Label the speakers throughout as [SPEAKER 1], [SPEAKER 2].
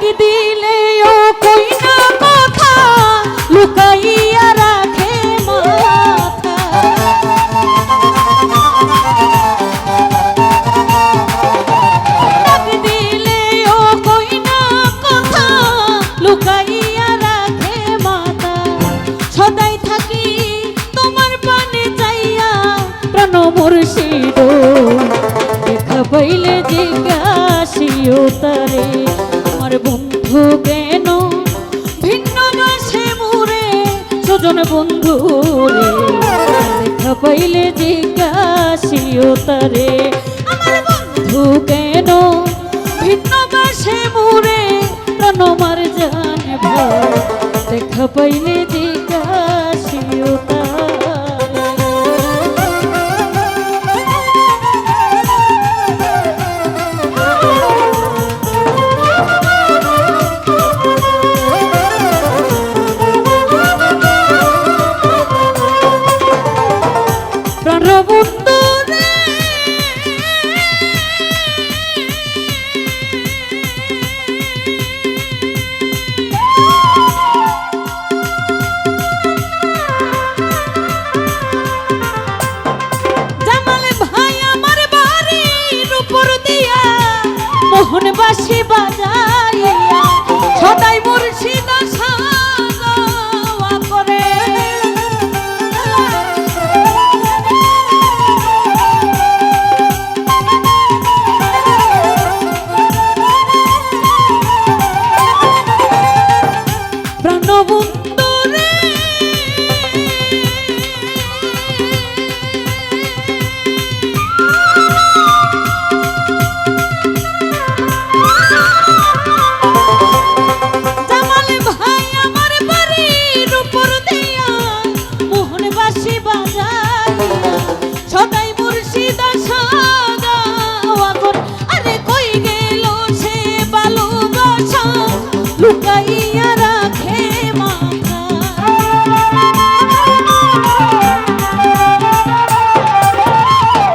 [SPEAKER 1] ডাক দিলেও কই না কথা, লুকাইয়া রাখে মাথা। ডাক দিলেও কই না কথা, লুকাইয়া রাখে মাথা। সদাই থাকি তোমার পানে চাইয়া, প্রাণ মুর্শিদ দেখা পাইলে জিজ্ঞাসিও তারে, আমার বন্ধু কেন ভিন্ন বাসে মোরে, স্বজন বন্ধু রে দেখা পাইলে জিজ্ঞাসিও তারে, আমার বন্ধু কেন ভিন্ন বাসে মোরে, প্রাণ আমার জানে ভয় দেখা পাইলে জিজ্ঞাসিও তারে। মোহন বাসি বাজাইয়া সদাই মুর্শিদ সাজাওয়া করে, প্রাণবন্ধু রে লুকাইয়া রাখে মাথা।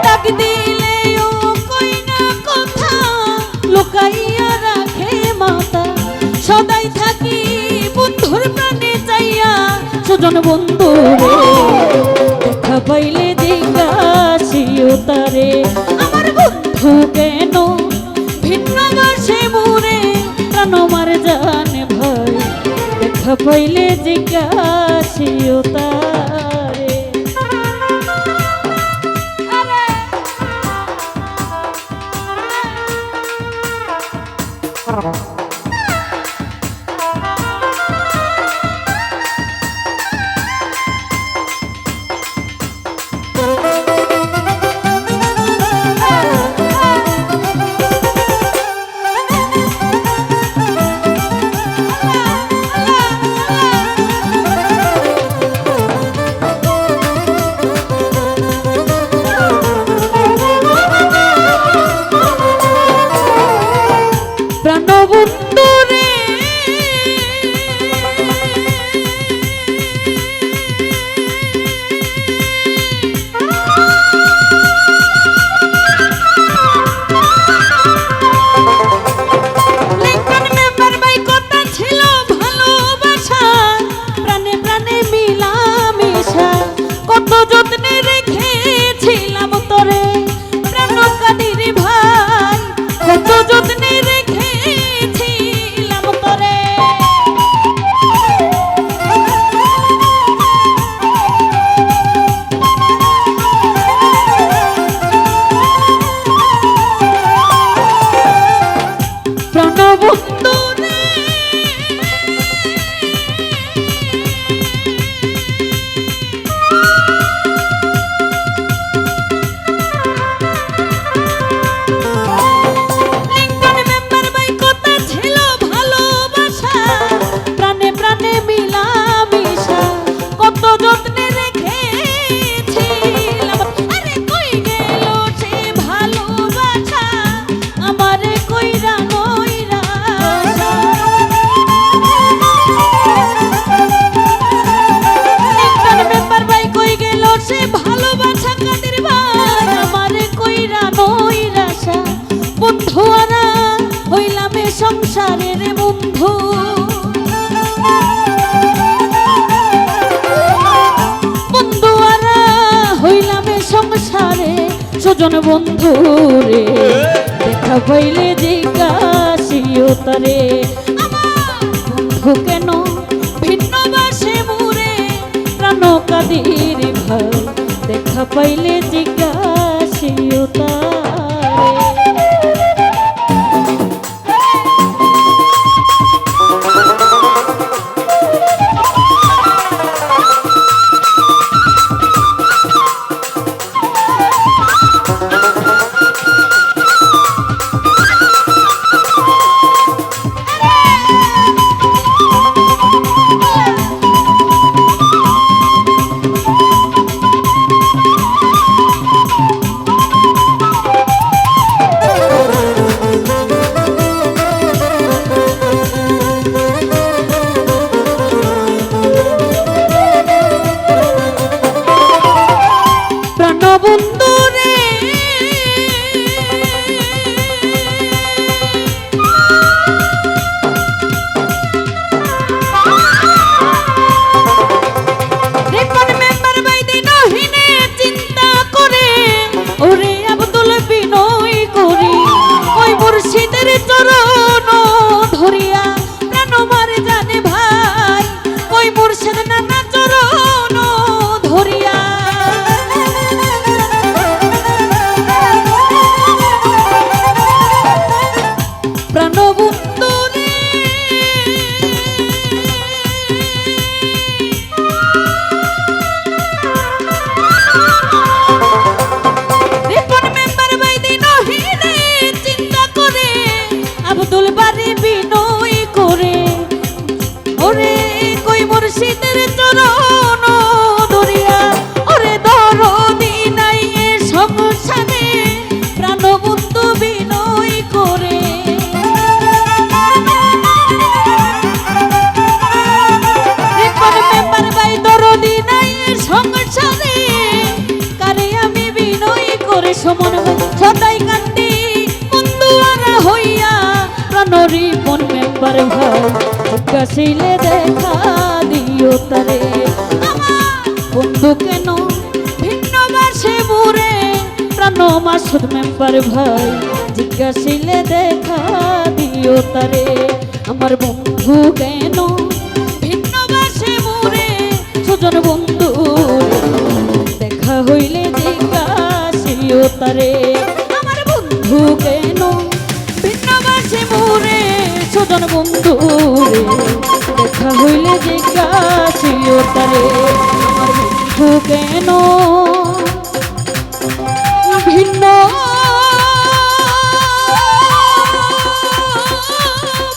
[SPEAKER 1] ডাক দিলেও কই না কথা, লুকাইয়া রাখে মাথা। সদাই থাকি বন্ধুর প্রাণে চাইয়া, স্বজন বন্ধু রে দেখা পাইলে জিজ্ঞাসিও তারে, আমার বন্ধু কেন ভিন্ন বাসে মোরে, প্রাণ আমার জানে ভয় দেখা পাইলে জিজ্ঞাসিও তারে। প্রাণবন্ধু রে লিঙ্কন মেম্বার ভাই কথা ছিল ভালোবাসা, প্রাণে প্রাণে মিলামিশা, কত যত্নে রেখেছিলাম তোরে প্রাণ কাদির ভাই, কত যত্নে রেখেছিলাম তোরে। প্রাণবন্ধু রে কইরা নইরা বন্ধু বন্ধু আরা হইলাম এ সংসারে সুজন বন্ধু রে দেখা পাইলে জিজ্ঞাসিও তারে আমার বন্ধু কেন ভিন্ন বাসে মুরে প্রাণ কাদির ভাই দেখা পাইলে জিজ্ঞাসিও তারে বন্ধু রে রিপন মেম্বার বাইদি নহিনে চিন্তা করে ওরে আব্দুল বিনয় করি ওই মুর্শিদের চরণ ধরিয়া প্রাণ মারে জানে ভাই ওই মুর্শিদ নানা চরণ ধরিয়া প্রাণবন্ধু রে রিপন মেম্বার বাইদি নহিনে চিন্তা করে আব্দুল বারি বিনয় করে ওরে কই মুর্শিদের চরণ ধরিয়া ওরে দরদি নাই এ সংসারে প্রাণবন্ধু বিনয় করে রিপন মেম্বার বাই দরদি নাই এ সংসারে কারে আমি বিনয় করে সমন সদাই কান্দি বন্ধু আরা হইয়া প্রাণ রিপন মেম্বার ভাই জিজ্ঞাসিলে দেখা দিও তারে আমার বন্ধু কেন ভিন্ন বাসে মুরে প্রাণ মাসুদ মেম্বার ভাই জিজ্ঞাসিলে দেখা দিও তারে আমার বন্ধু কেন ভিন্ন বাসে মুরে সুজন বন্ধু দেখা হইলে জিজ্ঞাসিও তারে আমার বন্ধু কেন ভিন্ন বাসে মুরে সুজন বন্ধু দেখা হইলে জিজ্ঞাসিও তারে আমার বন্ধু কেন ভিন্ন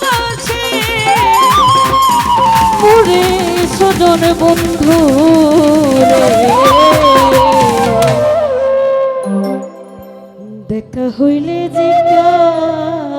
[SPEAKER 1] বাসে মুরে সুজন বন্ধু দেখা হইলে জিজ্ঞাসিও